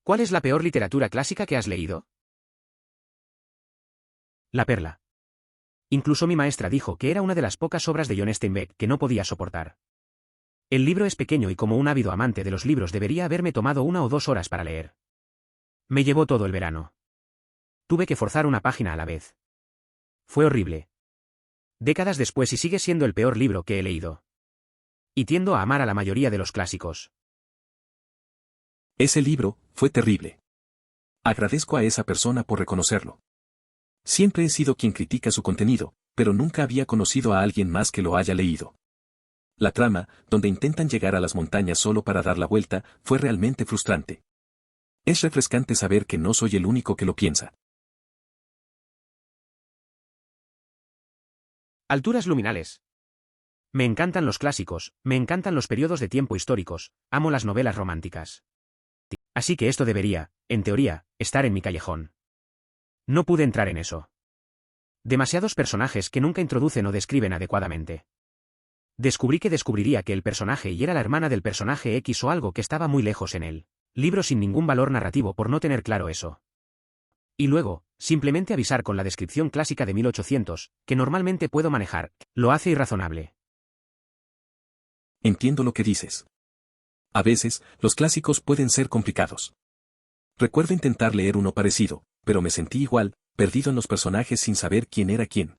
¿Cuál es la peor literatura clásica que has leído? La Perla. Incluso mi maestra dijo que era una de las pocas obras de John Steinbeck que no podía soportar. El libro es pequeño y como un ávido amante de los libros debería haberme tomado 1 o 2 horas para leer. Me llevó todo el verano. Tuve que forzar una página a la vez. Fue horrible. Décadas después y sigue siendo el peor libro que he leído. Y tiendo a amar a la mayoría de los clásicos. Ese libro fue terrible. Agradezco a esa persona por reconocerlo. Siempre he sido quien critica su contenido, pero nunca había conocido a alguien más que lo haya leído. La trama, donde intentan llegar a las montañas solo para dar la vuelta, fue realmente frustrante. Es refrescante saber que no soy el único que lo piensa. Alturas luminales. Me encantan los clásicos, me encantan los periodos de tiempo históricos, amo las novelas románticas. Así que esto debería, en teoría, estar en mi callejón. No pude entrar en eso. Demasiados personajes que nunca introducen o describen adecuadamente. Descubrí que descubriría que el personaje y era la hermana del personaje X o algo que estaba muy lejos en él. Libro sin ningún valor narrativo por no tener claro eso. Y luego, simplemente avisar con la descripción clásica de 1800, que normalmente puedo manejar, lo hace irrazonable. Entiendo lo que dices. A veces, los clásicos pueden ser complicados. Recuerdo intentar leer uno parecido, pero me sentí igual, perdido en los personajes sin saber quién era quién.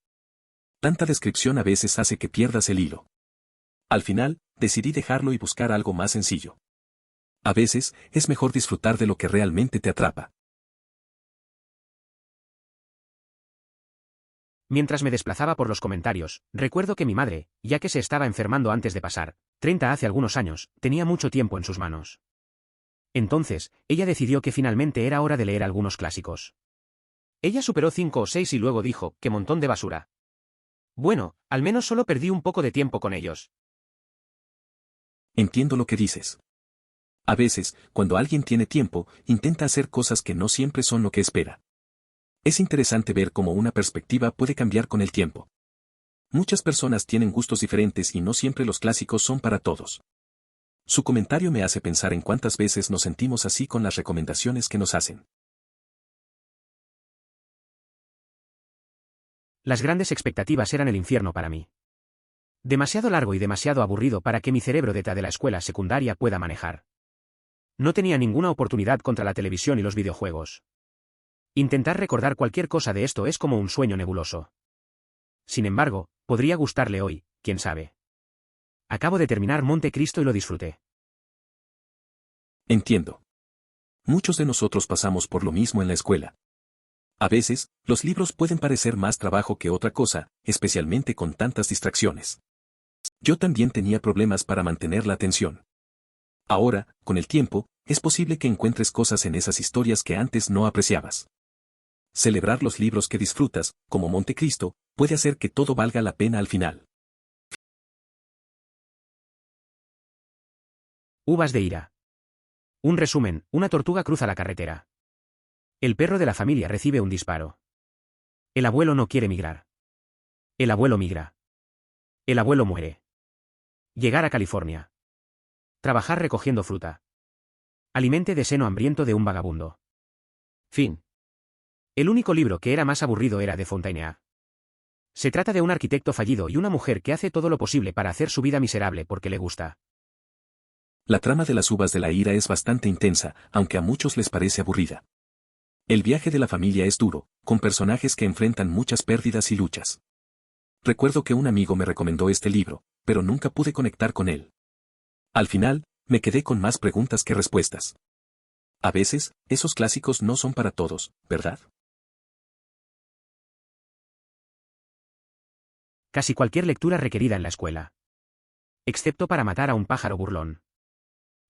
Tanta descripción a veces hace que pierdas el hilo. Al final, decidí dejarlo y buscar algo más sencillo. A veces, es mejor disfrutar de lo que realmente te atrapa. Mientras me desplazaba por los comentarios, recuerdo que mi madre, ya que se estaba enfermando antes de pasar 30 hace algunos años, tenía mucho tiempo en sus manos. Entonces, ella decidió que finalmente era hora de leer algunos clásicos. Ella superó 5 o 6 y luego dijo, ¡qué montón de basura! Bueno, al menos solo perdí un poco de tiempo con ellos. Entiendo lo que dices. A veces, cuando alguien tiene tiempo, intenta hacer cosas que no siempre son lo que espera. Es interesante ver cómo una perspectiva puede cambiar con el tiempo. Muchas personas tienen gustos diferentes y no siempre los clásicos son para todos. Su comentario me hace pensar en cuántas veces nos sentimos así con las recomendaciones que nos hacen. Las grandes expectativas eran el infierno para mí. Demasiado largo y demasiado aburrido para que mi cerebro de la escuela secundaria pueda manejar. No tenía ninguna oportunidad contra la televisión y los videojuegos. Intentar recordar cualquier cosa de esto es como un sueño nebuloso. Sin embargo, podría gustarle hoy, quién sabe. Acabo de terminar Monte Cristo y lo disfruté. Entiendo. Muchos de nosotros pasamos por lo mismo en la escuela. A veces, los libros pueden parecer más trabajo que otra cosa, especialmente con tantas distracciones. Yo también tenía problemas para mantener la atención. Ahora, con el tiempo, es posible que encuentres cosas en esas historias que antes no apreciabas. Celebrar los libros que disfrutas, como Montecristo, puede hacer que todo valga la pena al final. Uvas de ira. Un resumen, una tortuga cruza la carretera. El perro de la familia recibe un disparo. El abuelo no quiere migrar. El abuelo migra. El abuelo muere. Llegar a California. Trabajar recogiendo fruta. Alimente de seno hambriento de un vagabundo. Fin. El único libro que era más aburrido era de Fontaineau. Se trata de un arquitecto fallido y una mujer que hace todo lo posible para hacer su vida miserable porque le gusta. La trama de las uvas de la ira es bastante intensa, aunque a muchos les parece aburrida. El viaje de la familia es duro, con personajes que enfrentan muchas pérdidas y luchas. Recuerdo que un amigo me recomendó este libro, pero nunca pude conectar con él. Al final, me quedé con más preguntas que respuestas. A veces, esos clásicos no son para todos, ¿verdad? Casi cualquier lectura requerida en la escuela. Excepto para matar a un pájaro burlón.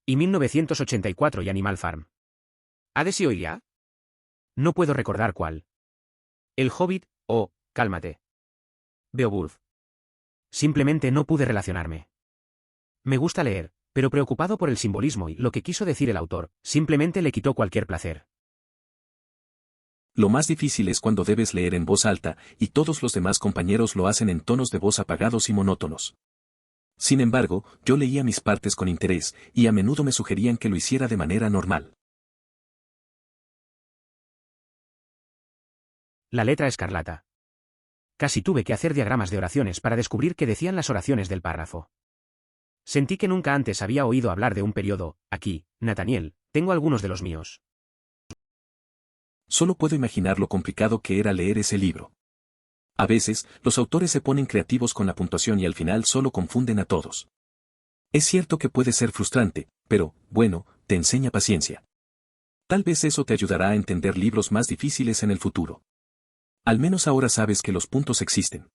Y 1984 y Animal Farm. ¿Hades y Oilia? No puedo recordar cuál. El Hobbit, o, cálmate. Beowulf. Simplemente no pude relacionarme. Me gusta leer, pero preocupado por el simbolismo y lo que quiso decir el autor, simplemente le quitó cualquier placer. Lo más difícil es cuando debes leer en voz alta, y todos los demás compañeros lo hacen en tonos de voz apagados y monótonos. Sin embargo, yo leía mis partes con interés, y a menudo me sugerían que lo hiciera de manera normal. La letra escarlata. Casi tuve que hacer diagramas de oraciones para descubrir qué decían las oraciones del párrafo. Sentí que nunca antes había oído hablar de un periodo. Aquí, Nathaniel, tengo algunos de los míos. Solo puedo imaginar lo complicado que era leer ese libro. A veces, los autores se ponen creativos con la puntuación y al final solo confunden a todos. Es cierto que puede ser frustrante, pero, bueno, te enseña paciencia. Tal vez eso te ayudará a entender libros más difíciles en el futuro. Al menos ahora sabes que los puntos existen.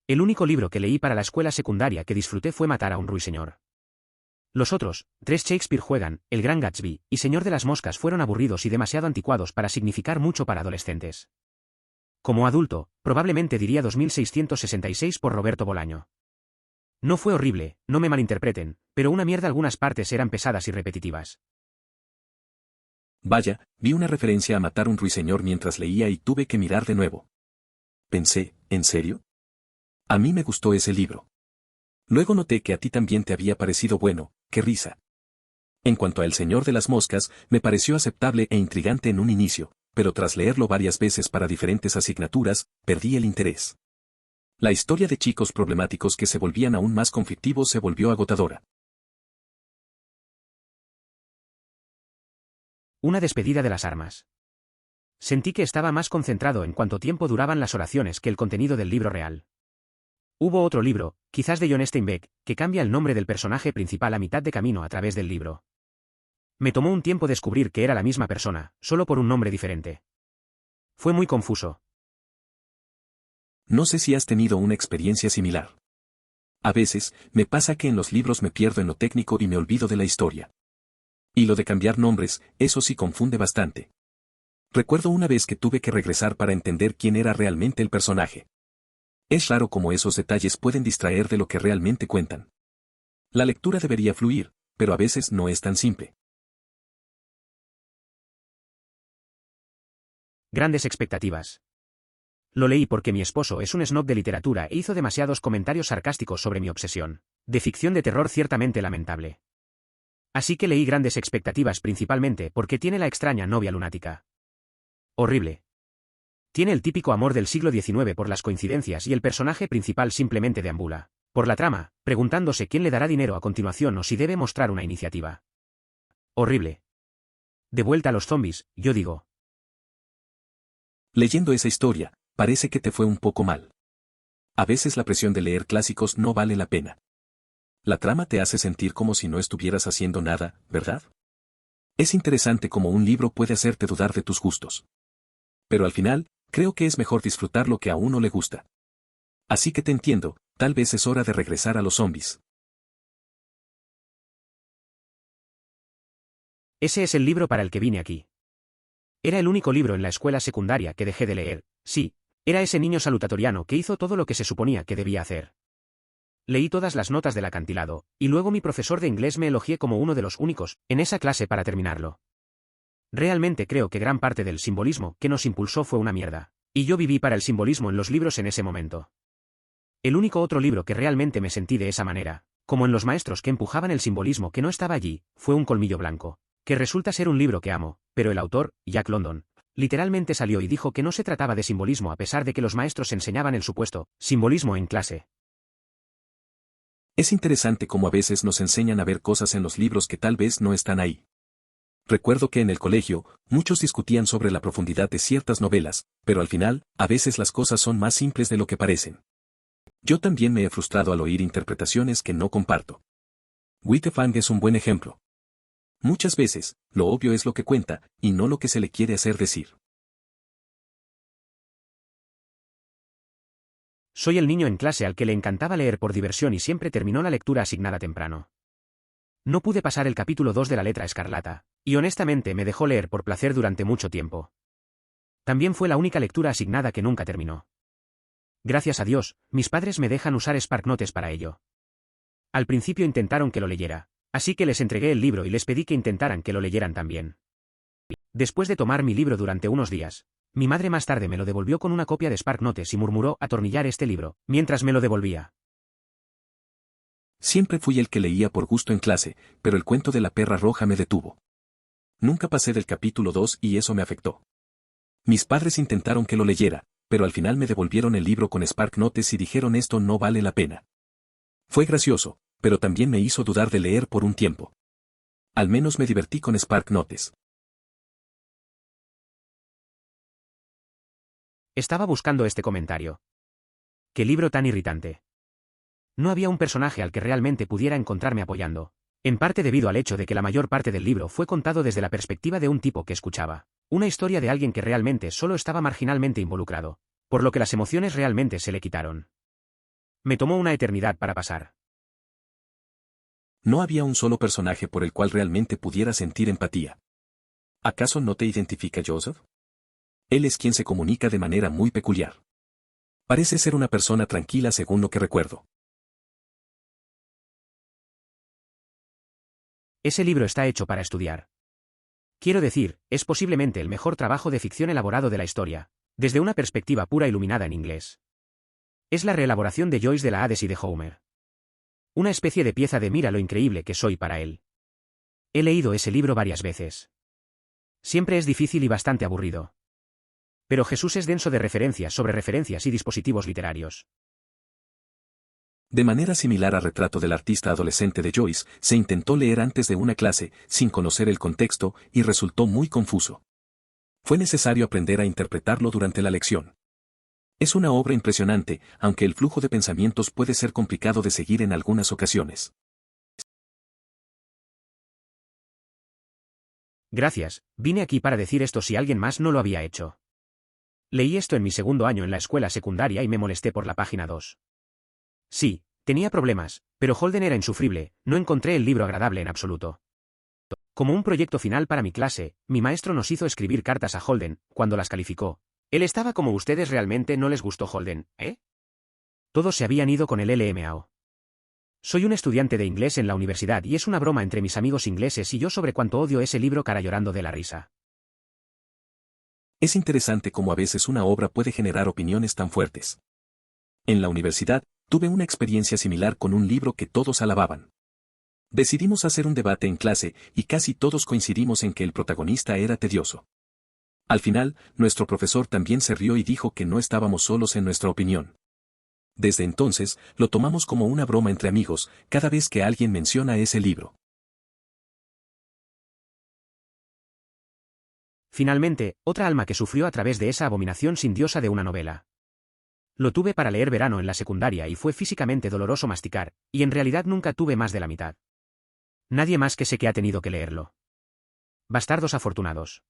El único libro que leí para la escuela secundaria que disfruté fue Matar a un ruiseñor. Los otros, 3 Shakespeare juegan, El Gran Gatsby y Señor de las Moscas fueron aburridos y demasiado anticuados para significar mucho para adolescentes. Como adulto, probablemente diría 2666 por Roberto Bolaño. No fue horrible, no me malinterpreten, pero una mierda, algunas partes eran pesadas y repetitivas. Vaya, vi una referencia a Matar un ruiseñor mientras leía y tuve que mirar de nuevo. Pensé, ¿en serio? A mí me gustó ese libro. Luego noté que a ti también te había parecido bueno, qué risa. En cuanto a El Señor de las Moscas, me pareció aceptable e intrigante en un inicio, pero tras leerlo varias veces para diferentes asignaturas, perdí el interés. La historia de chicos problemáticos que se volvían aún más conflictivos se volvió agotadora. Una despedida de las armas. Sentí que estaba más concentrado en cuánto tiempo duraban las oraciones que el contenido del libro real. Hubo otro libro, quizás de John Steinbeck, que cambia el nombre del personaje principal a mitad de camino a través del libro. Me tomó un tiempo descubrir que era la misma persona, solo por un nombre diferente. Fue muy confuso. No sé si has tenido una experiencia similar. A veces, me pasa que en los libros me pierdo en lo técnico y me olvido de la historia. Y lo de cambiar nombres, eso sí confunde bastante. Recuerdo una vez que tuve que regresar para entender quién era realmente el personaje. Es raro cómo esos detalles pueden distraer de lo que realmente cuentan. La lectura debería fluir, pero a veces no es tan simple. Grandes expectativas. Lo leí porque mi esposo es un snob de literatura e hizo demasiados comentarios sarcásticos sobre mi obsesión, de ficción de terror ciertamente lamentable. Así que leí Grandes expectativas principalmente porque tiene la extraña novia lunática. Horrible. Tiene el típico amor del siglo XIX por las coincidencias y el personaje principal simplemente deambula, por la trama, preguntándose quién le dará dinero a continuación o si debe mostrar una iniciativa. Horrible. De vuelta a los zombies, yo digo. Leyendo esa historia, parece que te fue un poco mal. A veces la presión de leer clásicos no vale la pena. La trama te hace sentir como si no estuvieras haciendo nada, ¿verdad? Es interesante cómo un libro puede hacerte dudar de tus gustos. Pero al final, creo que es mejor disfrutar lo que a uno le gusta. Así que te entiendo, tal vez es hora de regresar a los zombies. Ese es el libro para el que vine aquí. Era el único libro en la escuela secundaria que dejé de leer, sí, era ese niño salutatoriano que hizo todo lo que se suponía que debía hacer. Leí todas las notas del acantilado, y luego mi profesor de inglés me elogié como uno de los únicos, en esa clase para terminarlo. Realmente creo que gran parte del simbolismo que nos impulsó fue una mierda, y yo viví para el simbolismo en los libros en ese momento. El único otro libro que realmente me sentí de esa manera, como en los maestros que empujaban el simbolismo que no estaba allí, fue Un colmillo blanco, que resulta ser un libro que amo, pero el autor, Jack London, literalmente salió y dijo que no se trataba de simbolismo a pesar de que los maestros enseñaban el supuesto simbolismo en clase. Es interesante cómo a veces nos enseñan a ver cosas en los libros que tal vez no están ahí. Recuerdo que en el colegio, muchos discutían sobre la profundidad de ciertas novelas, pero al final, a veces las cosas son más simples de lo que parecen. Yo también me he frustrado al oír interpretaciones que no comparto. Wittefang es un buen ejemplo. Muchas veces, lo obvio es lo que cuenta, y no lo que se le quiere hacer decir. Soy el niño en clase al que le encantaba leer por diversión y siempre terminó la lectura asignada temprano. No pude pasar el capítulo 2 de La letra escarlata, y honestamente me dejó leer por placer durante mucho tiempo. También fue la única lectura asignada que nunca terminó. Gracias a Dios, mis padres me dejan usar SparkNotes para ello. Al principio intentaron que lo leyera, así que les entregué el libro y les pedí que intentaran que lo leyeran también. Después de tomar mi libro durante unos días, mi madre más tarde me lo devolvió con una copia de SparkNotes y murmuró atornillar este libro, mientras me lo devolvía. Siempre fui el que leía por gusto en clase, pero el cuento de la perra roja me detuvo. Nunca pasé del capítulo 2 y eso me afectó. Mis padres intentaron que lo leyera, pero al final me devolvieron el libro con Spark Notes y dijeron esto no vale la pena. Fue gracioso, pero también me hizo dudar de leer por un tiempo. Al menos me divertí con Spark Notes. Estaba buscando este comentario. ¡Qué libro tan irritante! No había un personaje al que realmente pudiera encontrarme apoyando. En parte debido al hecho de que la mayor parte del libro fue contado desde la perspectiva de un tipo que escuchaba. Una historia de alguien que realmente solo estaba marginalmente involucrado. Por lo que las emociones realmente se le quitaron. Me tomó una eternidad para pasar. No había un solo personaje por el cual realmente pudiera sentir empatía. ¿Acaso no te identifica Joseph? Él es quien se comunica de manera muy peculiar. Parece ser una persona tranquila según lo que recuerdo. Ese libro está hecho para estudiar. Quiero decir, es posiblemente el mejor trabajo de ficción elaborado de la historia, desde una perspectiva pura iluminada en inglés. Es la reelaboración de Joyce de la Hades y de Homer. Una especie de pieza de mira lo increíble que soy para él. He leído ese libro varias veces. Siempre es difícil y bastante aburrido. Pero Jesús es denso de referencias sobre referencias y dispositivos literarios. De manera similar a Retrato del artista adolescente de Joyce, se intentó leer antes de una clase, sin conocer el contexto, y resultó muy confuso. Fue necesario aprender a interpretarlo durante la lección. Es una obra impresionante, aunque el flujo de pensamientos puede ser complicado de seguir en algunas ocasiones. Gracias, vine aquí para decir esto si alguien más no lo había hecho. Leí esto en mi segundo año en la escuela secundaria y me molesté por la página 2. Sí, tenía problemas, pero Holden era insufrible, no encontré el libro agradable en absoluto. Como un proyecto final para mi clase, mi maestro nos hizo escribir cartas a Holden, cuando las calificó. Él estaba como ustedes realmente no les gustó Holden, ¿eh? Todos se habían ido con el LMAO. Soy un estudiante de inglés en la universidad y es una broma entre mis amigos ingleses y yo sobre cuánto odio ese libro cara llorando de la risa. Es interesante cómo a veces una obra puede generar opiniones tan fuertes. En la universidad, tuve una experiencia similar con un libro que todos alababan. Decidimos hacer un debate en clase y casi todos coincidimos en que el protagonista era tedioso. Al final, nuestro profesor también se rió y dijo que no estábamos solos en nuestra opinión. Desde entonces, lo tomamos como una broma entre amigos, cada vez que alguien menciona ese libro. Finalmente, otra alma que sufrió a través de esa abominación sin diosa de una novela. Lo tuve para leer verano en la secundaria y fue físicamente doloroso masticar, y en realidad nunca tuve más de la mitad. Nadie más que sé que ha tenido que leerlo. Bastardos afortunados.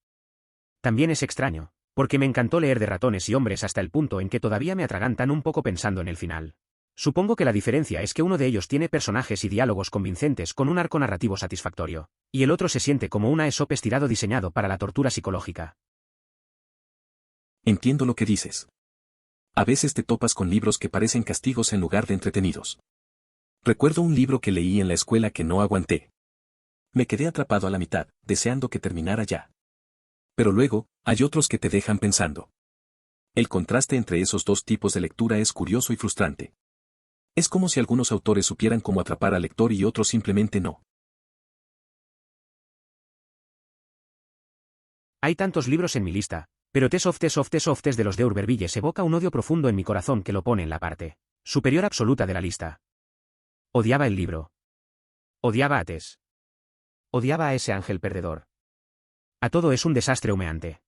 También es extraño, porque me encantó leer de ratones y hombres hasta el punto en que todavía me atragantan un poco pensando en el final. Supongo que la diferencia es que uno de ellos tiene personajes y diálogos convincentes con un arco narrativo satisfactorio, y el otro se siente como una esope estirado diseñado para la tortura psicológica. Entiendo lo que dices. A veces te topas con libros que parecen castigos en lugar de entretenidos. Recuerdo un libro que leí en la escuela que no aguanté. Me quedé atrapado a la mitad, deseando que terminara ya. Pero luego, hay otros que te dejan pensando. El contraste entre esos dos tipos de lectura es curioso y frustrante. Es como si algunos autores supieran cómo atrapar al lector y otros simplemente no. Hay tantos libros en mi lista, pero Test of de los de Urbervilles evoca un odio profundo en mi corazón que lo pone en la parte superior absoluta de la lista. Odiaba el libro. Odiaba a Tess. Odiaba a ese ángel perdedor. A todo es un desastre humeante.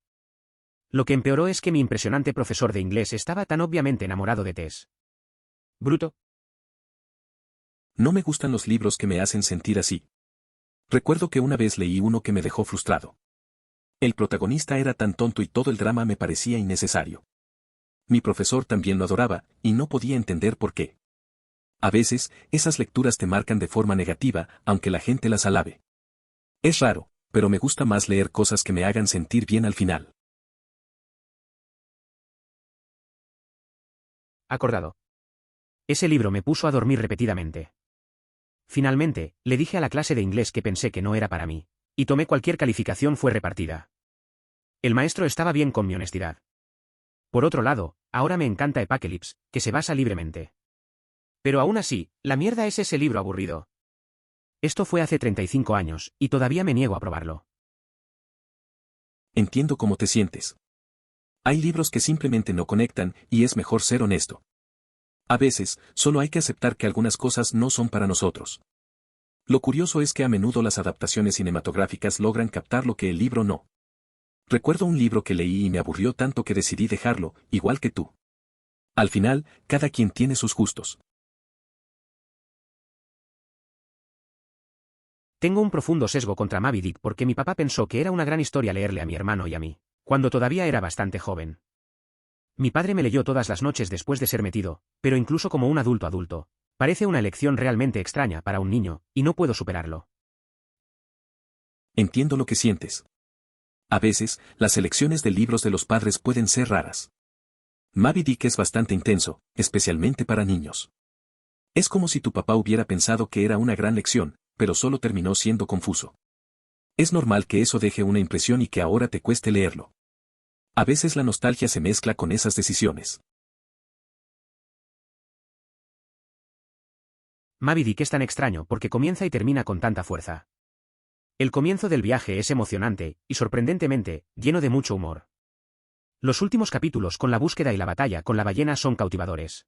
Lo que empeoró es que mi impresionante profesor de inglés estaba tan obviamente enamorado de Tess. Bruto. No me gustan los libros que me hacen sentir así. Recuerdo que una vez leí uno que me dejó frustrado. El protagonista era tan tonto y todo el drama me parecía innecesario. Mi profesor también lo adoraba, y no podía entender por qué. A veces, esas lecturas te marcan de forma negativa, aunque la gente las alabe. Es raro, pero me gusta más leer cosas que me hagan sentir bien al final. Acordado. Ese libro me puso a dormir repetidamente. Finalmente, le dije a la clase de inglés que pensé que no era para mí, y tomé cualquier calificación fue repartida. El maestro estaba bien con mi honestidad. Por otro lado, ahora me encanta Apocalypse, que se basa libremente. Pero aún así, la mierda es ese libro aburrido. Esto fue hace 35 años, y todavía me niego a probarlo. entiendo cómo te sientes. Hay libros que simplemente no conectan, y es mejor ser honesto. A veces, solo hay que aceptar que algunas cosas no son para nosotros. Lo curioso es que a menudo las adaptaciones cinematográficas logran captar lo que el libro no. Recuerdo un libro que leí y me aburrió tanto que decidí dejarlo, igual que tú. Al final, cada quien tiene sus gustos. Tengo un profundo sesgo contra Moby Dick porque mi papá pensó que era una gran historia leerle a mi hermano y a mí, cuando todavía era bastante joven. Mi padre me leyó todas las noches después de ser metido, pero incluso como un adulto, parece una elección realmente extraña para un niño, y no puedo superarlo. Entiendo lo que sientes. A veces, las elecciones de libros de los padres pueden ser raras. Moby Dick es bastante intenso, especialmente para niños. Es como si tu papá hubiera pensado que era una gran lección, pero solo terminó siendo confuso. Es normal que eso deje una impresión y que ahora te cueste leerlo. A veces la nostalgia se mezcla con esas decisiones. Moby Dick es tan extraño porque comienza y termina con tanta fuerza. El comienzo del viaje es emocionante, y sorprendentemente, lleno de mucho humor. Los últimos capítulos con la búsqueda y la batalla con la ballena son cautivadores.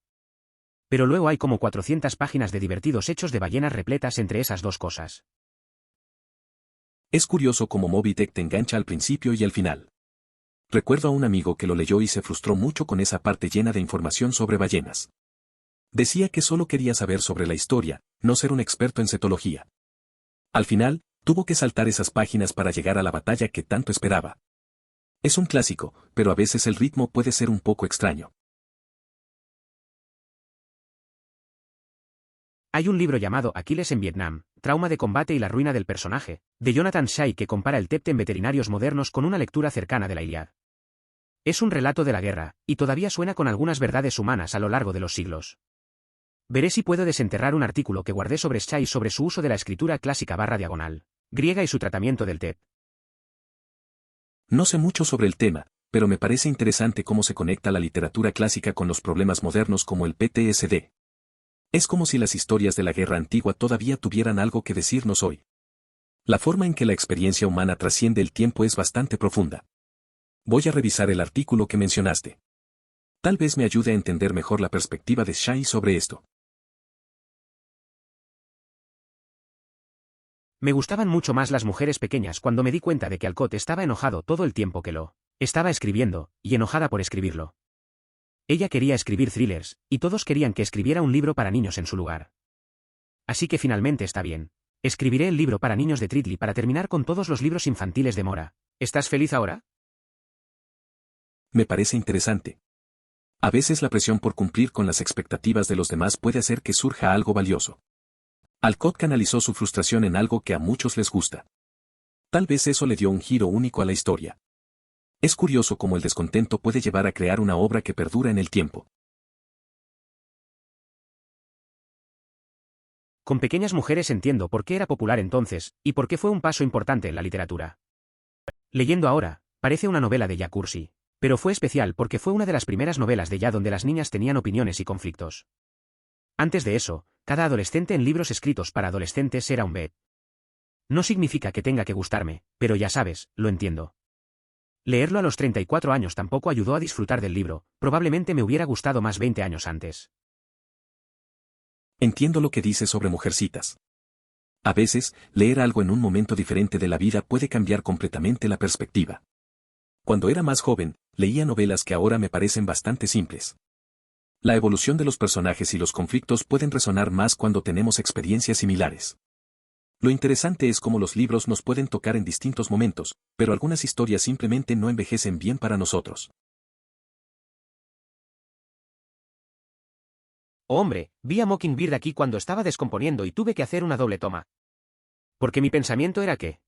Pero luego hay como 400 páginas de divertidos hechos de ballenas repletas entre esas dos cosas. Es curioso cómo Moby Dick te engancha al principio y al final. Recuerdo a un amigo que lo leyó y se frustró mucho con esa parte llena de información sobre ballenas. Decía que solo quería saber sobre la historia, no ser un experto en cetología. Al final, tuvo que saltar esas páginas para llegar a la batalla que tanto esperaba. Es un clásico, pero a veces el ritmo puede ser un poco extraño. Hay un libro llamado Aquiles en Vietnam, Trauma de combate y la ruina del personaje, de Jonathan Shay que compara el Tepte en veterinarios modernos con una lectura cercana de la Ilíada. Es un relato de la guerra, y todavía suena con algunas verdades humanas a lo largo de los siglos. Veré si puedo desenterrar un artículo que guardé sobre Shay sobre su uso de la escritura clásica /diagonal griega y su tratamiento del Tep. No sé mucho sobre el tema, pero me parece interesante cómo se conecta la literatura clásica con los problemas modernos como el PTSD. Es como si las historias de la guerra antigua todavía tuvieran algo que decirnos hoy. La forma en que la experiencia humana trasciende el tiempo es bastante profunda. Voy a revisar el artículo que mencionaste. Tal vez me ayude a entender mejor la perspectiva de Shay sobre esto. Me gustaban mucho más las mujeres pequeñas cuando me di cuenta de que Alcott estaba enojado todo el tiempo que lo estaba escribiendo, y enojada por escribirlo. Ella quería escribir thrillers, y todos querían que escribiera un libro para niños en su lugar. Así que finalmente está bien. Escribiré el libro para niños de Tridley para terminar con todos los libros infantiles de Mora. ¿Estás feliz ahora? Me parece interesante. A veces la presión por cumplir con las expectativas de los demás puede hacer que surja algo valioso. Alcott canalizó su frustración en algo que a muchos les gusta. Tal vez eso le dio un giro único a la historia. Es curioso cómo el descontento puede llevar a crear una obra que perdura en el tiempo. Con Pequeñas mujeres entiendo por qué era popular entonces, y por qué fue un paso importante en la literatura. Leyendo ahora, parece una novela de Jack Cursi, pero fue especial porque fue una de las primeras novelas de ya donde las niñas tenían opiniones y conflictos. Antes de eso, cada adolescente en libros escritos para adolescentes era un bet. No significa que tenga que gustarme, pero ya sabes, lo entiendo. Leerlo a los 34 años tampoco ayudó a disfrutar del libro, probablemente me hubiera gustado más 20 años antes. Entiendo lo que dices sobre Mujercitas. A veces, leer algo en un momento diferente de la vida puede cambiar completamente la perspectiva. Cuando era más joven, leía novelas que ahora me parecen bastante simples. La evolución de los personajes y los conflictos pueden resonar más cuando tenemos experiencias similares. Lo interesante es cómo los libros nos pueden tocar en distintos momentos, pero algunas historias simplemente no envejecen bien para nosotros. Oh, hombre, vi a Mockingbird aquí cuando estaba descomponiendo y tuve que hacer una doble toma. Porque mi pensamiento era que...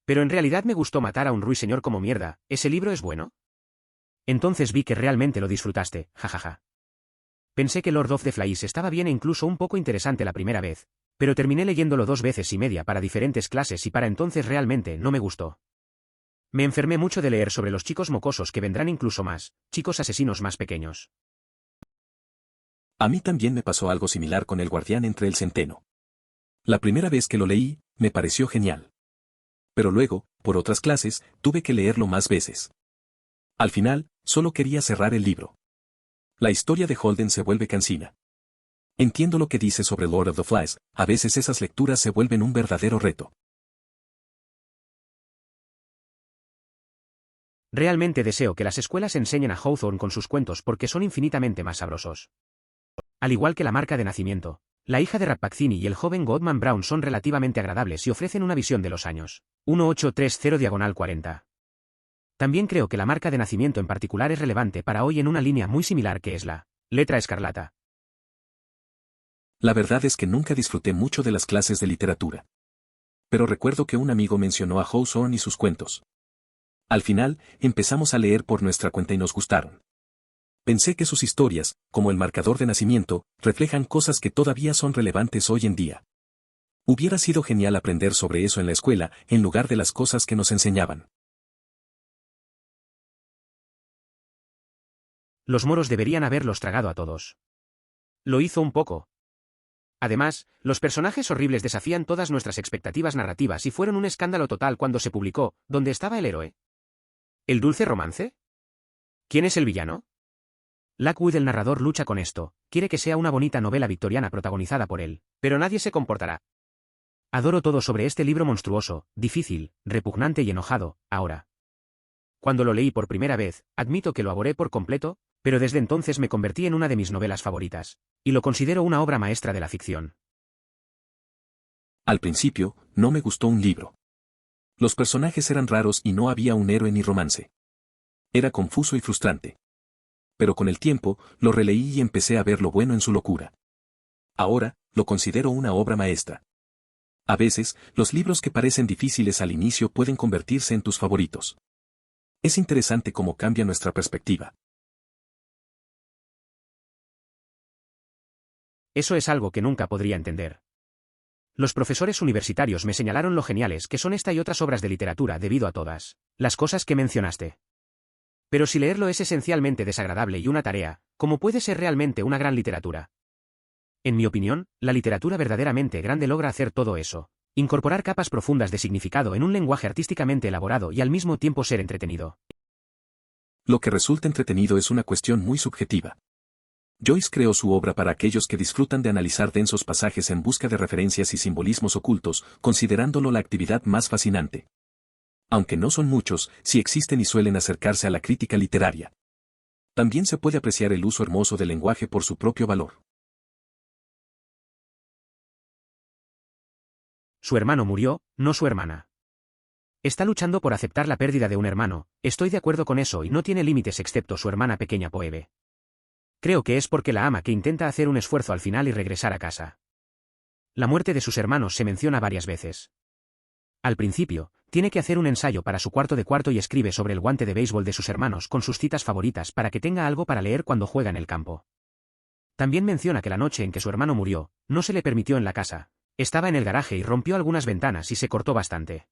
Pero en realidad me gustó matar a un ruiseñor como mierda, ¿ese libro es bueno? Entonces vi que realmente lo disfrutaste, jajaja. Pensé que Lord of the Flies estaba bien e incluso un poco interesante la primera vez, pero terminé leyéndolo 2 veces y media para diferentes clases y para entonces realmente no me gustó. Me enfermé mucho de leer sobre los chicos mocosos que vendrán incluso más, chicos asesinos más pequeños. A mí también me pasó algo similar con El Guardián entre el Centeno. La primera vez que lo leí, me pareció genial. Pero luego, por otras clases, tuve que leerlo más veces. Al final, solo quería cerrar el libro. La historia de Holden se vuelve cansina. Entiendo lo que dice sobre Lord of the Flies, a veces esas lecturas se vuelven un verdadero reto. Realmente deseo que las escuelas enseñen a Hawthorne con sus cuentos porque son infinitamente más sabrosos. Al igual que La marca de nacimiento, La hija de Rappaccini y el joven Goodman Brown son relativamente agradables y ofrecen una visión de los años 1830-40. También creo que La marca de nacimiento en particular es relevante para hoy en una línea muy similar que es la letra escarlata. La verdad es que nunca disfruté mucho de las clases de literatura. Pero recuerdo que un amigo mencionó a Hawthorne y sus cuentos. Al final, empezamos a leer por nuestra cuenta y nos gustaron. Pensé que sus historias, como El marcador de nacimiento, reflejan cosas que todavía son relevantes hoy en día. Hubiera sido genial aprender sobre eso en la escuela, en lugar de las cosas que nos enseñaban. Los moros deberían haberlos tragado a todos. Lo hizo un poco. Además, los personajes horribles desafían todas nuestras expectativas narrativas y fueron un escándalo total cuando se publicó, ¿dónde estaba el héroe? ¿El dulce romance? ¿Quién es el villano? Lockwood el narrador lucha con esto, quiere que sea una bonita novela victoriana protagonizada por él, pero nadie se comportará. Adoro todo sobre este libro monstruoso, difícil, repugnante y enojado, ahora. Cuando lo leí por primera vez, admito que lo aboré por completo, pero desde entonces me convertí en una de mis novelas favoritas, y lo considero una obra maestra de la ficción. Al principio, no me gustó un libro. Los personajes eran raros y no había un héroe ni romance. Era confuso y frustrante. Pero con el tiempo, lo releí y empecé a ver lo bueno en su locura. Ahora, lo considero una obra maestra. A veces, los libros que parecen difíciles al inicio pueden convertirse en tus favoritos. Es interesante cómo cambia nuestra perspectiva. Eso es algo que nunca podría entender. Los profesores universitarios me señalaron lo geniales que son esta y otras obras de literatura debido a todas las cosas que mencionaste. Pero si leerlo es esencialmente desagradable y una tarea, ¿cómo puede ser realmente una gran literatura? En mi opinión, la literatura verdaderamente grande logra hacer todo eso. Incorporar capas profundas de significado en un lenguaje artísticamente elaborado y al mismo tiempo ser entretenido. Lo que resulta entretenido es una cuestión muy subjetiva. Joyce creó su obra para aquellos que disfrutan de analizar densos pasajes en busca de referencias y simbolismos ocultos, considerándolo la actividad más fascinante. Aunque no son muchos, sí existen y suelen acercarse a la crítica literaria. También se puede apreciar el uso hermoso del lenguaje por su propio valor. Su hermano murió, no su hermana. Está luchando por aceptar la pérdida de un hermano, estoy de acuerdo con eso y no tiene límites excepto su hermana pequeña Phoebe. Creo que es porque la ama que intenta hacer un esfuerzo al final y regresar a casa. La muerte de sus hermanos se menciona varias veces. Al principio, tiene que hacer un ensayo para su cuarto de cuarto y escribe sobre el guante de béisbol de sus hermanos con sus citas favoritas para que tenga algo para leer cuando juega en el campo. También menciona que la noche en que su hermano murió, no se le permitió en la casa, estaba en el garaje y rompió algunas ventanas y se cortó bastante.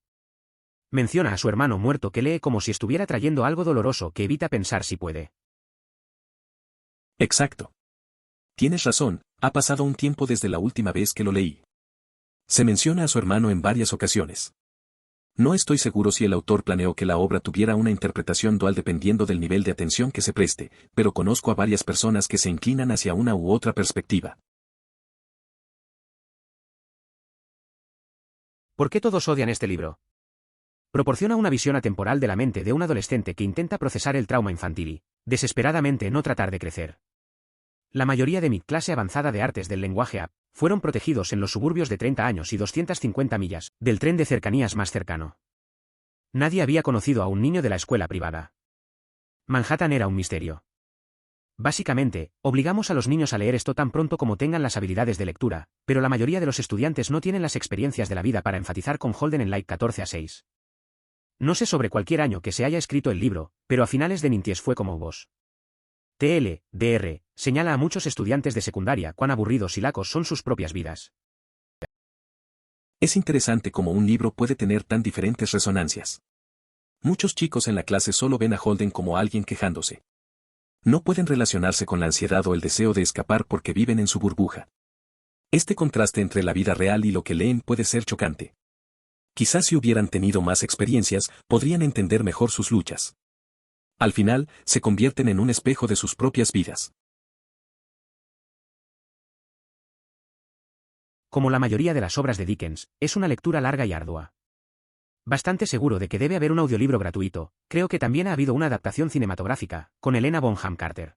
Menciona a su hermano muerto que lee como si estuviera trayendo algo doloroso que evita pensar si puede. Exacto. Tienes razón, ha pasado un tiempo desde la última vez que lo leí. Se menciona a su hermano en varias ocasiones. No estoy seguro si el autor planeó que la obra tuviera una interpretación dual dependiendo del nivel de atención que se preste, pero conozco a varias personas que se inclinan hacia una u otra perspectiva. ¿Por qué todos odian este libro? Proporciona una visión atemporal de la mente de un adolescente que intenta procesar el trauma infantil y, desesperadamente, no tratar de crecer. La mayoría de mi clase avanzada de artes del lenguaje AP fueron protegidos en los suburbios de 30 años y 250 millas del tren de cercanías más cercano. Nadie había conocido a un niño de la escuela privada. Manhattan era un misterio. Básicamente, obligamos a los niños a leer esto tan pronto como tengan las habilidades de lectura, pero la mayoría de los estudiantes no tienen las experiencias de la vida para enfatizar con Holden en Like 14-6. No sé sobre cualquier año que se haya escrito el libro, pero a finales de 90 fue como vos. TLDR señala a muchos estudiantes de secundaria cuán aburridos y lacos son sus propias vidas. Es interesante cómo un libro puede tener tan diferentes resonancias. Muchos chicos en la clase solo ven a Holden como alguien quejándose. No pueden relacionarse con la ansiedad o el deseo de escapar porque viven en su burbuja. Este contraste entre la vida real y lo que leen puede ser chocante. Quizás si hubieran tenido más experiencias, podrían entender mejor sus luchas. Al final, se convierten en un espejo de sus propias vidas. Como la mayoría de las obras de Dickens, es una lectura larga y ardua. Bastante seguro de que debe haber un audiolibro gratuito, creo que también ha habido una adaptación cinematográfica, con Helena Bonham Carter.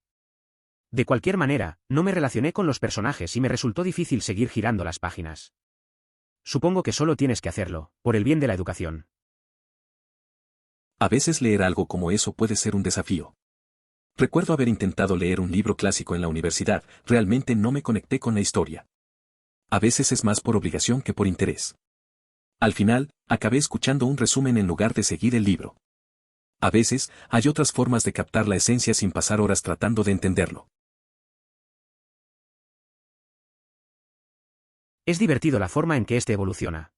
De cualquier manera, no me relacioné con los personajes y me resultó difícil seguir girando las páginas. Supongo que solo tienes que hacerlo, por el bien de la educación. A veces leer algo como eso puede ser un desafío. Recuerdo haber intentado leer un libro clásico en la universidad, realmente no me conecté con la historia. A veces es más por obligación que por interés. Al final, acabé escuchando un resumen en lugar de seguir el libro. A veces, hay otras formas de captar la esencia sin pasar horas tratando de entenderlo. Es divertido la forma en que este evoluciona.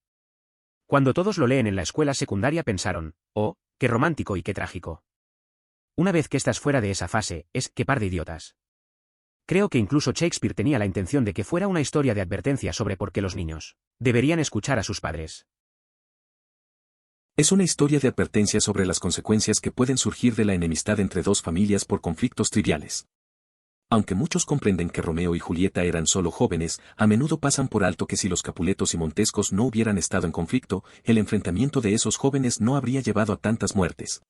Cuando todos lo leen en la escuela secundaria pensaron, oh, qué romántico y qué trágico. Una vez que estás fuera de esa fase, es qué par de idiotas. Creo que incluso Shakespeare tenía la intención de que fuera una historia de advertencia sobre por qué los niños deberían escuchar a sus padres. Es una historia de advertencia sobre las consecuencias que pueden surgir de la enemistad entre dos familias por conflictos triviales. Aunque muchos comprenden que Romeo y Julieta eran solo jóvenes, a menudo pasan por alto que si los Capuletos y Montescos no hubieran estado en conflicto, el enfrentamiento de esos jóvenes no habría llevado a tantas muertes.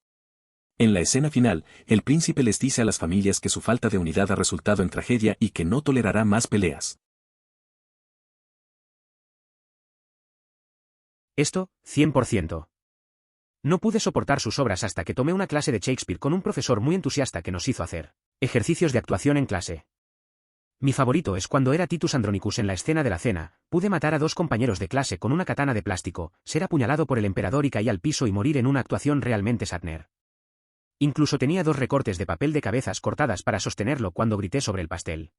En la escena final, el príncipe les dice a las familias que su falta de unidad ha resultado en tragedia y que no tolerará más peleas. Esto, 100%. No pude soportar sus obras hasta que tomé una clase de Shakespeare con un profesor muy entusiasta que nos hizo hacer ejercicios de actuación en clase. Mi favorito es cuando era Titus Andronicus en la escena de la cena, pude matar a 2 compañeros de clase con una katana de plástico, ser apuñalado por el emperador y caí al piso y morir en una actuación realmente Shatner. Incluso tenía 2 recortes de papel de cabezas cortadas para sostenerlo cuando grité sobre el pastel.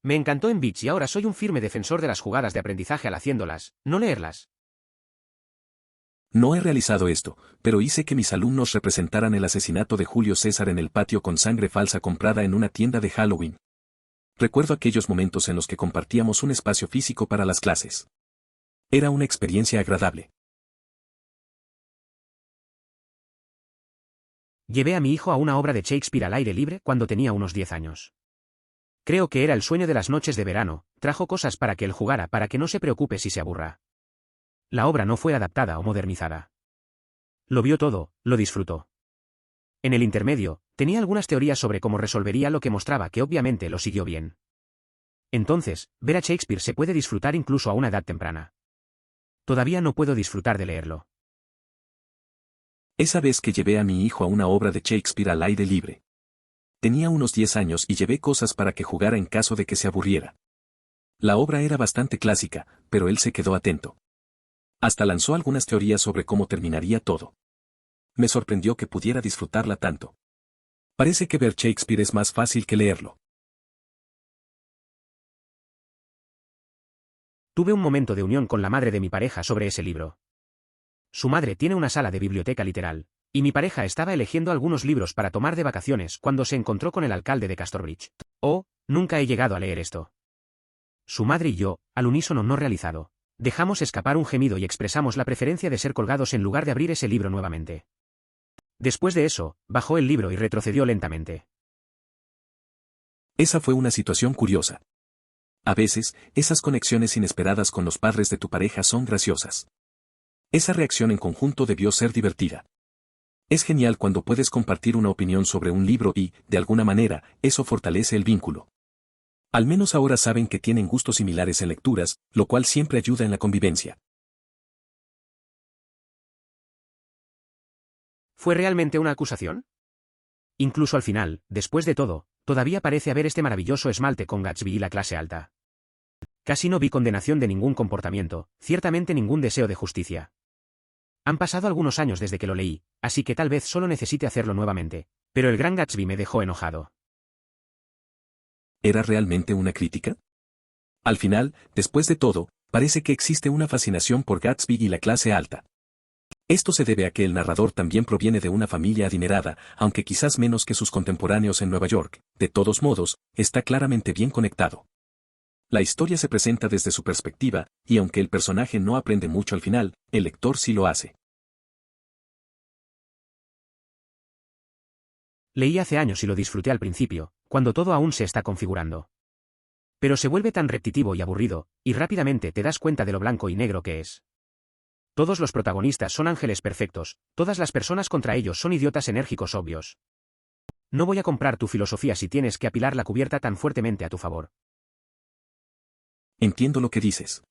Me encantó en Beach y ahora soy un firme defensor de las jugadas de aprendizaje al haciéndolas, no leerlas. No he realizado esto, pero hice que mis alumnos representaran el asesinato de Julio César en el patio con sangre falsa comprada en una tienda de Halloween. Recuerdo aquellos momentos en los que compartíamos un espacio físico para las clases. Era una experiencia agradable. Llevé a mi hijo a una obra de Shakespeare al aire libre cuando tenía unos 10 años. Creo que era el sueño de las noches de verano, trajo cosas para que él jugara para que no se preocupe si se aburra. La obra no fue adaptada o modernizada. Lo vio todo, lo disfrutó. En el intermedio, tenía algunas teorías sobre cómo resolvería lo que mostraba que obviamente lo siguió bien. Entonces, ver a Shakespeare se puede disfrutar incluso a una edad temprana. Todavía no puedo disfrutar de leerlo. Esa vez que llevé a mi hijo a una obra de Shakespeare al aire libre. Tenía unos 10 años y llevé cosas para que jugara en caso de que se aburriera. La obra era bastante clásica, pero él se quedó atento. Hasta lanzó algunas teorías sobre cómo terminaría todo. Me sorprendió que pudiera disfrutarla tanto. Parece que ver Shakespeare es más fácil que leerlo. Tuve un momento de unión con la madre de mi pareja sobre ese libro. Su madre tiene una sala de biblioteca literal, y mi pareja estaba eligiendo algunos libros para tomar de vacaciones cuando se encontró con el alcalde de Casterbridge. Oh, nunca he llegado a leer esto. Su madre y yo, al unísono no realizado, dejamos escapar un gemido y expresamos la preferencia de ser colgados en lugar de abrir ese libro nuevamente. Después de eso, bajó el libro y retrocedió lentamente. Esa fue una situación curiosa. A veces, esas conexiones inesperadas con los padres de tu pareja son graciosas. Esa reacción en conjunto debió ser divertida. Es genial cuando puedes compartir una opinión sobre un libro y, de alguna manera, eso fortalece el vínculo. Al menos ahora saben que tienen gustos similares en lecturas, lo cual siempre ayuda en la convivencia. ¿Fue realmente una acusación? Incluso al final, después de todo, todavía parece haber este maravilloso esmalte con Gatsby y la clase alta. Casi no vi condenación de ningún comportamiento, ciertamente ningún deseo de justicia. Han pasado algunos años desde que lo leí, así que tal vez solo necesite hacerlo nuevamente, pero el gran Gatsby me dejó enojado. ¿Era realmente una crítica? Al final, después de todo, parece que existe una fascinación por Gatsby y la clase alta. Esto se debe a que el narrador también proviene de una familia adinerada, aunque quizás menos que sus contemporáneos en Nueva York, de todos modos, está claramente bien conectado. La historia se presenta desde su perspectiva, y aunque el personaje no aprende mucho al final, el lector sí lo hace. Leí hace años y lo disfruté al principio, cuando todo aún se está configurando. Pero se vuelve tan repetitivo y aburrido, y rápidamente te das cuenta de lo blanco y negro que es. Todos los protagonistas son ángeles perfectos, todas las personas contra ellos son idiotas enérgicos obvios. No voy a comprar tu filosofía si tienes que apilar la cubierta tan fuertemente a tu favor. Entiendo lo que dices.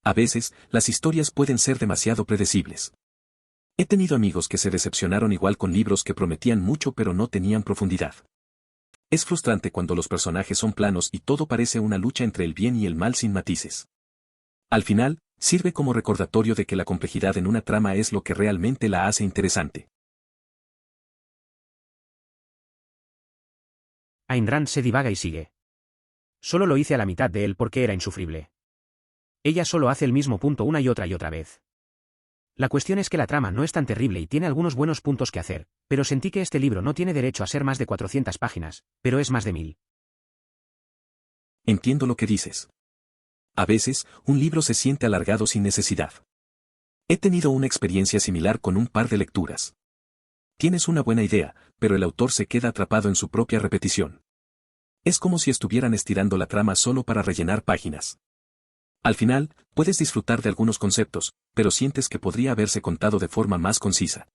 A veces, las historias pueden ser demasiado predecibles. He tenido amigos que se decepcionaron igual con libros que prometían mucho pero no tenían profundidad. Es frustrante cuando los personajes son planos y todo parece una lucha entre el bien y el mal sin matices. Al final, sirve como recordatorio de que la complejidad en una trama es lo que realmente la hace interesante. Ayn Rand se divaga y sigue. Solo lo hice a la mitad de él porque era insufrible. Ella solo hace el mismo punto una y otra vez. La cuestión es que la trama no es tan terrible y tiene algunos buenos puntos que hacer, pero sentí que este libro no tiene derecho a ser más de 400 páginas, pero es más de 1000. Entiendo lo que dices. A veces, un libro se siente alargado sin necesidad. He tenido una experiencia similar con un par de lecturas. Tienes una buena idea, pero el autor se queda atrapado en su propia repetición. Es como si estuvieran estirando la trama solo para rellenar páginas. Al final, puedes disfrutar de algunos conceptos, pero sientes que podría haberse contado de forma más concisa.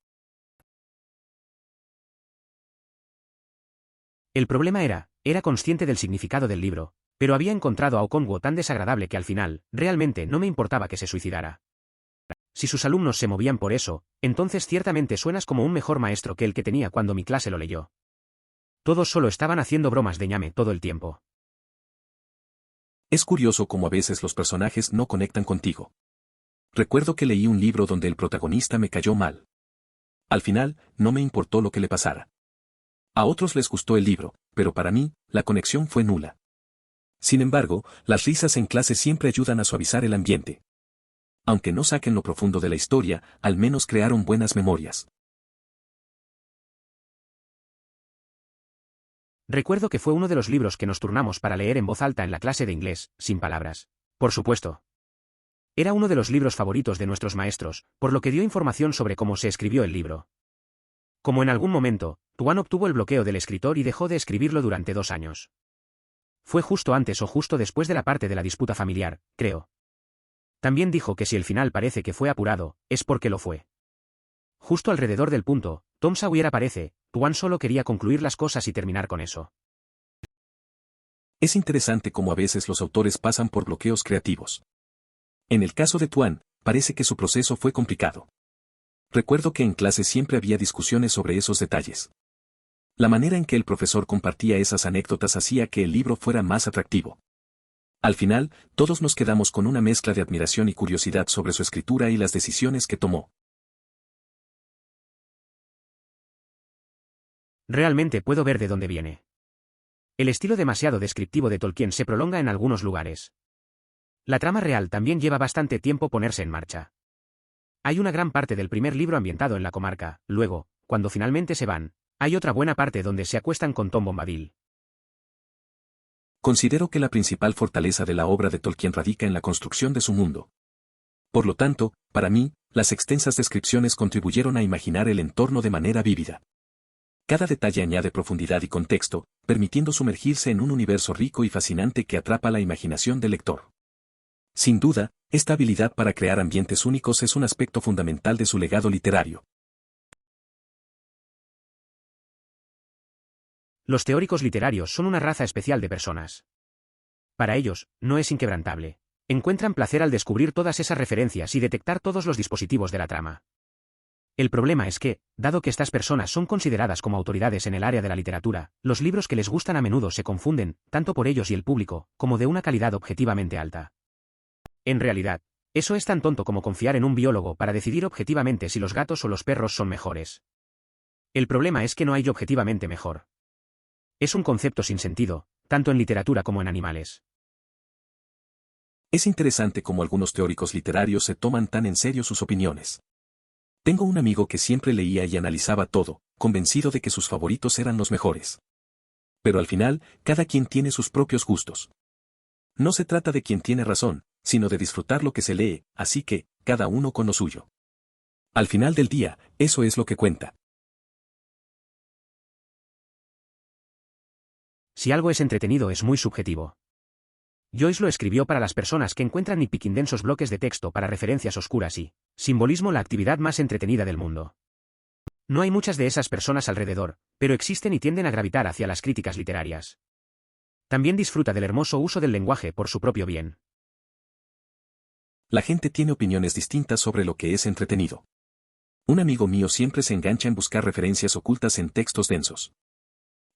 El problema era consciente del significado del libro, pero había encontrado a Okonkwo tan desagradable que al final, realmente no me importaba que se suicidara. Si sus alumnos se movían por eso, entonces ciertamente suenas como un mejor maestro que el que tenía cuando mi clase lo leyó. Todos solo estaban haciendo bromas de ñame todo el tiempo. Es curioso cómo a veces los personajes no conectan contigo. Recuerdo que leí un libro donde el protagonista me cayó mal. Al final, no me importó lo que le pasara. A otros les gustó el libro, pero para mí, la conexión fue nula. Sin embargo, las risas en clase siempre ayudan a suavizar el ambiente. Aunque no saquen lo profundo de la historia, al menos crearon buenas memorias. Recuerdo que fue uno de los libros que nos turnamos para leer en voz alta en la clase de inglés, sin palabras. Por supuesto. Era uno de los libros favoritos de nuestros maestros, por lo que dio información sobre cómo se escribió el libro. Como en algún momento, Tuan obtuvo el bloqueo del escritor y dejó de escribirlo durante 2 años. Fue justo antes o justo después de la parte de la disputa familiar, creo. También dijo que si el final parece que fue apurado, es porque lo fue. Justo alrededor del punto, Tom Sawyer aparece, Tuan solo quería concluir las cosas y terminar con eso. Es interesante cómo a veces los autores pasan por bloqueos creativos. En el caso de Tuan, parece que su proceso fue complicado. Recuerdo que en clase siempre había discusiones sobre esos detalles. La manera en que el profesor compartía esas anécdotas hacía que el libro fuera más atractivo. Al final, todos nos quedamos con una mezcla de admiración y curiosidad sobre su escritura y las decisiones que tomó. Realmente puedo ver de dónde viene. El estilo demasiado descriptivo de Tolkien se prolonga en algunos lugares. La trama real también lleva bastante tiempo ponerse en marcha. Hay una gran parte del primer libro ambientado en la comarca, luego, cuando finalmente se van, hay otra buena parte donde se acuestan con Tom Bombadil. Considero que la principal fortaleza de la obra de Tolkien radica en la construcción de su mundo. Por lo tanto, para mí, las extensas descripciones contribuyeron a imaginar el entorno de manera vívida. Cada detalle añade profundidad y contexto, permitiendo sumergirse en un universo rico y fascinante que atrapa la imaginación del lector. Sin duda, esta habilidad para crear ambientes únicos es un aspecto fundamental de su legado literario. Los teóricos literarios son una raza especial de personas. Para ellos, no es inquebrantable. Encuentran placer al descubrir todas esas referencias y detectar todos los dispositivos de la trama. El problema es que, dado que estas personas son consideradas como autoridades en el área de la literatura, los libros que les gustan a menudo se confunden, tanto por ellos y el público, como de una calidad objetivamente alta. En realidad, eso es tan tonto como confiar en un biólogo para decidir objetivamente si los gatos o los perros son mejores. El problema es que no hay objetivamente mejor. Es un concepto sin sentido, tanto en literatura como en animales. Es interesante cómo algunos teóricos literarios se toman tan en serio sus opiniones. Tengo un amigo que siempre leía y analizaba todo, convencido de que sus favoritos eran los mejores. Pero al final, cada quien tiene sus propios gustos. No se trata de quien tiene razón, sino de disfrutar lo que se lee, así que, cada uno con lo suyo. Al final del día, eso es lo que cuenta. Si algo es entretenido es muy subjetivo. Joyce lo escribió para las personas que encuentran nitpicking densos bloques de texto para referencias oscuras y simbolismo la actividad más entretenida del mundo. No hay muchas de esas personas alrededor, pero existen y tienden a gravitar hacia las críticas literarias. También disfruta del hermoso uso del lenguaje por su propio bien. La gente tiene opiniones distintas sobre lo que es entretenido. Un amigo mío siempre se engancha en buscar referencias ocultas en textos densos.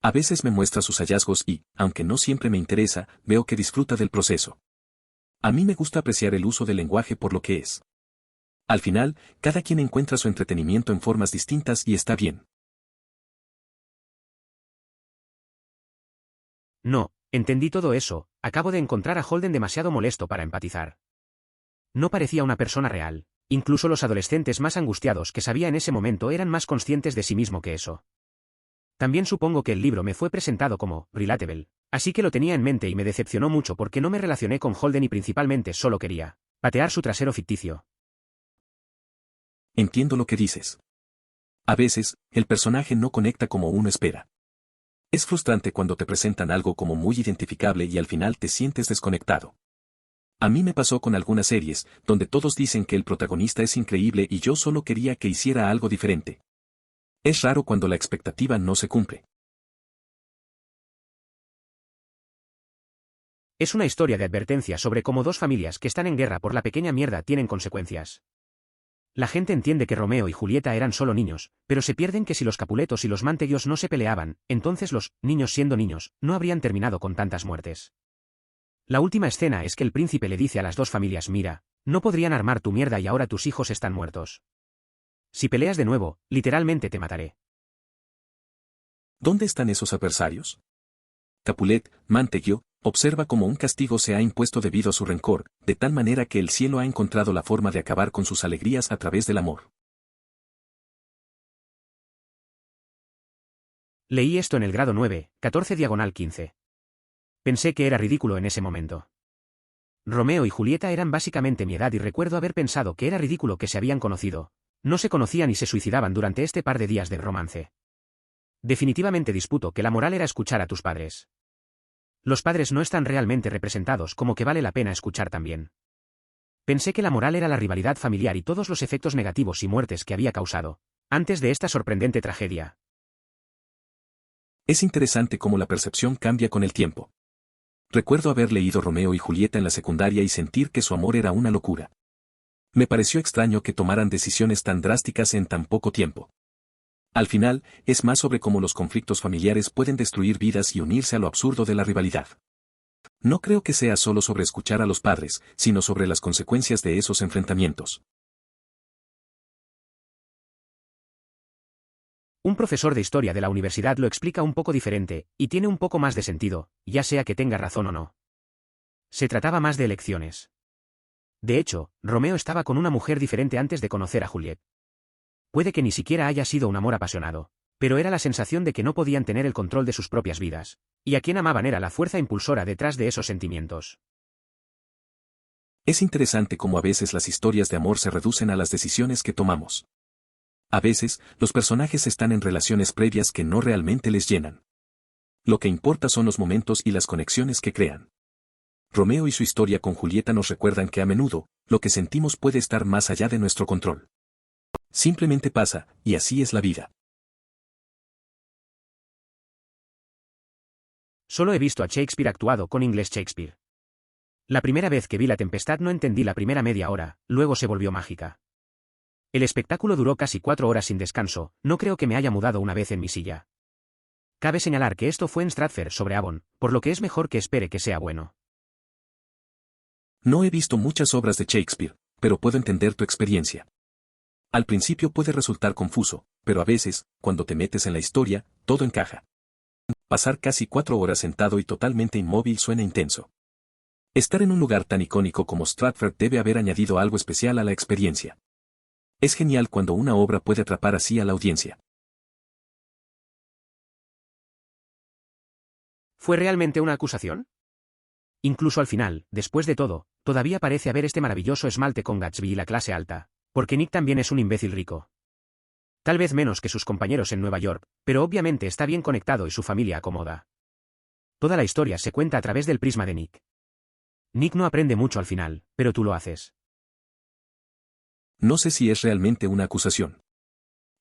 A veces me muestra sus hallazgos y, aunque no siempre me interesa, veo que disfruta del proceso. A mí me gusta apreciar el uso del lenguaje por lo que es. Al final, cada quien encuentra su entretenimiento en formas distintas y está bien. No, entendí todo eso, acabo de encontrar a Holden demasiado molesto para empatizar. No parecía una persona real, incluso los adolescentes más angustiados que sabía en ese momento eran más conscientes de sí mismo que eso. También supongo que el libro me fue presentado como relatable, así que lo tenía en mente y me decepcionó mucho porque no me relacioné con Holden y principalmente solo quería patear su trasero ficticio. Entiendo lo que dices. A veces, el personaje no conecta como uno espera. Es frustrante cuando te presentan algo como muy identificable y al final te sientes desconectado. A mí me pasó con algunas series, donde todos dicen que el protagonista es increíble y yo solo quería que hiciera algo diferente. Es raro cuando la expectativa no se cumple. Es una historia de advertencia sobre cómo dos familias que están en guerra por la pequeña mierda tienen consecuencias. La gente entiende que Romeo y Julieta eran solo niños, pero se pierden que si los Capuletos y los Mantegios no se peleaban, entonces los niños siendo niños, no habrían terminado con tantas muertes. La última escena es que el príncipe le dice a las dos familias: mira, no podrían armar tu mierda y ahora tus hijos están muertos. Si peleas de nuevo, literalmente te mataré. ¿Dónde están esos adversarios? Capulet, Mantegio, observa cómo un castigo se ha impuesto debido a su rencor, de tal manera que el cielo ha encontrado la forma de acabar con sus alegrías a través del amor. Leí esto en el grado 9, 14 diagonal 15. Pensé que era ridículo en ese momento. Romeo y Julieta eran básicamente mi edad y recuerdo haber pensado que era ridículo que se habían conocido. No se conocían y se suicidaban durante este par de días de romance. Definitivamente disputo que la moral era escuchar a tus padres. Los padres no están realmente representados como que vale la pena escuchar también. Pensé que la moral era la rivalidad familiar y todos los efectos negativos y muertes que había causado, antes de esta sorprendente tragedia. Es interesante cómo la percepción cambia con el tiempo. Recuerdo haber leído Romeo y Julieta en la secundaria y sentir que su amor era una locura. Me pareció extraño que tomaran decisiones tan drásticas en tan poco tiempo. Al final, es más sobre cómo los conflictos familiares pueden destruir vidas y unirse a lo absurdo de la rivalidad. No creo que sea solo sobre escuchar a los padres, sino sobre las consecuencias de esos enfrentamientos. Un profesor de historia de la universidad lo explica un poco diferente, y tiene un poco más de sentido, ya sea que tenga razón o no. Se trataba más de elecciones. De hecho, Romeo estaba con una mujer diferente antes de conocer a Juliet. Puede que ni siquiera haya sido un amor apasionado, pero era la sensación de que no podían tener el control de sus propias vidas, y a quien amaban era la fuerza impulsora detrás de esos sentimientos. Es interesante cómo a veces las historias de amor se reducen a las decisiones que tomamos. A veces, los personajes están en relaciones previas que no realmente les llenan. Lo que importa son los momentos y las conexiones que crean. Romeo y su historia con Julieta nos recuerdan que a menudo, lo que sentimos puede estar más allá de nuestro control. Simplemente pasa, y así es la vida. Solo he visto a Shakespeare actuado con inglés Shakespeare. La primera vez que vi La Tempestad no entendí la primera media hora, luego se volvió mágica. El espectáculo duró casi 4 horas sin descanso, no creo que me haya mudado una vez en mi silla. Cabe señalar que esto fue en Stratford sobre Avon, por lo que es mejor que espere que sea bueno. No he visto muchas obras de Shakespeare, pero puedo entender tu experiencia. Al principio puede resultar confuso, pero a veces, cuando te metes en la historia, todo encaja. Pasar casi 4 horas sentado y totalmente inmóvil suena intenso. Estar en un lugar tan icónico como Stratford debe haber añadido algo especial a la experiencia. Es genial cuando una obra puede atrapar así a la audiencia. ¿Fue realmente una acusación? Incluso al final, después de todo, todavía parece haber este maravilloso esmalte con Gatsby y la clase alta, porque Nick también es un imbécil rico. Tal vez menos que sus compañeros en Nueva York, pero obviamente está bien conectado y su familia acomoda. Toda la historia se cuenta a través del prisma de Nick. Nick no aprende mucho al final, pero tú lo haces. No sé si es realmente una acusación.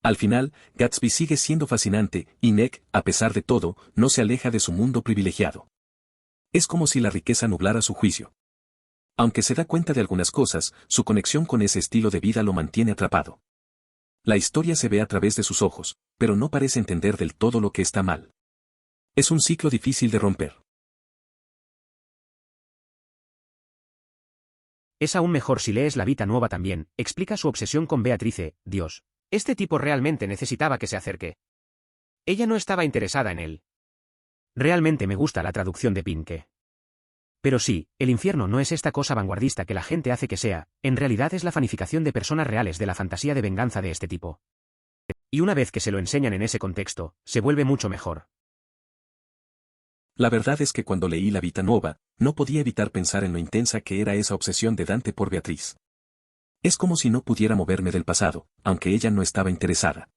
Al final, Gatsby sigue siendo fascinante, y Nick, a pesar de todo, no se aleja de su mundo privilegiado. Es como si la riqueza nublara su juicio. Aunque se da cuenta de algunas cosas, su conexión con ese estilo de vida lo mantiene atrapado. La historia se ve a través de sus ojos, pero no parece entender del todo lo que está mal. Es un ciclo difícil de romper. Es aún mejor si lees La Vita Nueva también, explica su obsesión con Beatrice, Dios. Este tipo realmente necesitaba que se acerque. Ella no estaba interesada en él. Realmente me gusta la traducción de Pinke. Pero sí, el infierno no es esta cosa vanguardista que la gente hace que sea, en realidad es la fanificación de personas reales de la fantasía de venganza de este tipo. Y una vez que se lo enseñan en ese contexto, se vuelve mucho mejor. La verdad es que cuando leí La Vita Nuova, no podía evitar pensar en lo intensa que era esa obsesión de Dante por Beatriz. Es como si no pudiera moverme del pasado, aunque ella no estaba interesada.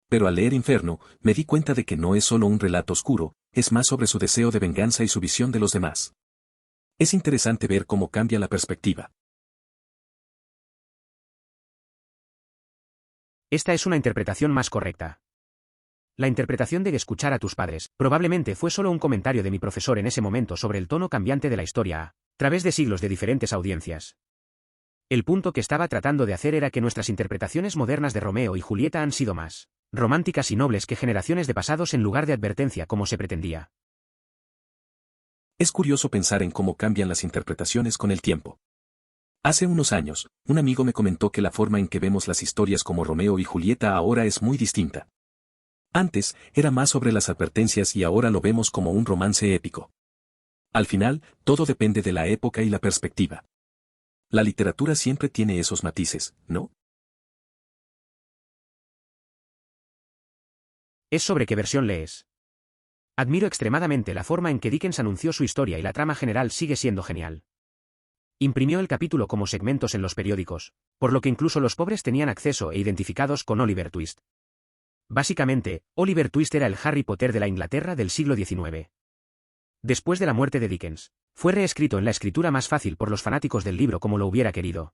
Pero al leer Inferno, me di cuenta de que no es solo un relato oscuro, es más sobre su deseo de venganza y su visión de los demás. Es interesante ver cómo cambia la perspectiva. Esta es una interpretación más correcta. La interpretación de escuchar a tus padres, probablemente fue solo un comentario de mi profesor en ese momento sobre el tono cambiante de la historia a través de siglos de diferentes audiencias. El punto que estaba tratando de hacer era que nuestras interpretaciones modernas de Romeo y Julieta han sido más románticas y nobles que generaciones de pasados en lugar de advertencia como se pretendía. Es curioso pensar en cómo cambian las interpretaciones con el tiempo. Hace unos años, un amigo me comentó que la forma en que vemos las historias como Romeo y Julieta ahora es muy distinta. Antes, era más sobre las advertencias y ahora lo vemos como un romance épico. Al final, todo depende de la época y la perspectiva. La literatura siempre tiene esos matices, ¿no? ¿Es sobre qué versión lees? Admiro extremadamente la forma en que Dickens anunció su historia y la trama general sigue siendo genial. Imprimió el capítulo como segmentos en los periódicos, por lo que incluso los pobres tenían acceso e identificados con Oliver Twist. Básicamente, Oliver Twist era el Harry Potter de la Inglaterra del siglo XIX. Después de la muerte de Dickens, fue reescrito en la escritura más fácil por los fanáticos del libro como lo hubiera querido.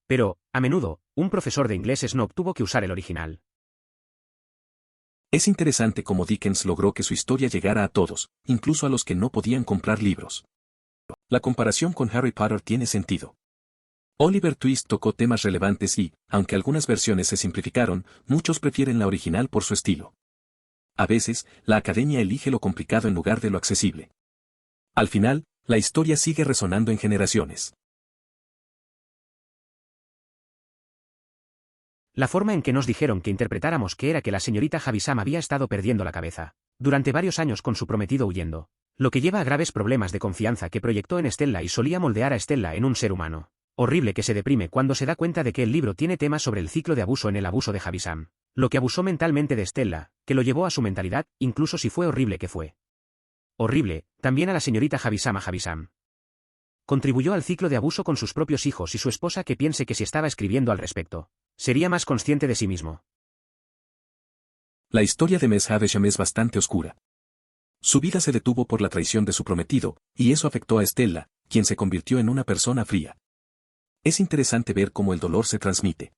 Pero, a menudo, un profesor de inglés snob tuvo que usar el original. Es interesante cómo Dickens logró que su historia llegara a todos, incluso a los que no podían comprar libros. La comparación con Harry Potter tiene sentido. Oliver Twist tocó temas relevantes y, aunque algunas versiones se simplificaron, muchos prefieren la original por su estilo. A veces, la academia elige lo complicado en lugar de lo accesible. Al final, la historia sigue resonando en generaciones. La forma en que nos dijeron que interpretáramos que era que la señorita Havisham había estado perdiendo la cabeza, durante varios años con su prometido huyendo, lo que lleva a graves problemas de confianza que proyectó en Stella y solía moldear a Stella en un ser humano. Horrible que se deprime cuando se da cuenta de que el libro tiene temas sobre el ciclo de abuso en el abuso de Havisham, lo que abusó mentalmente de Stella, que lo llevó a su mentalidad, incluso si fue horrible que fue. Horrible, también a la señorita Havisham. Contribuyó al ciclo de abuso con sus propios hijos y su esposa que piense que si estaba escribiendo al respecto, sería más consciente de sí mismo. La historia de Miss Havisham es bastante oscura. Su vida se detuvo por la traición de su prometido, y eso afectó a Stella, quien se convirtió en una persona fría. Es interesante ver cómo el dolor se transmite.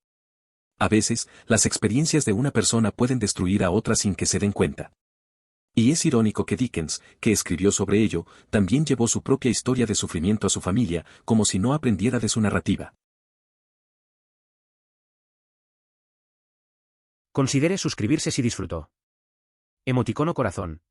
A veces, las experiencias de una persona pueden destruir a otra sin que se den cuenta. Y es irónico que Dickens, que escribió sobre ello, también llevó su propia historia de sufrimiento a su familia, como si no aprendiera de su narrativa. Considere suscribirse si disfrutó. Emoticono corazón.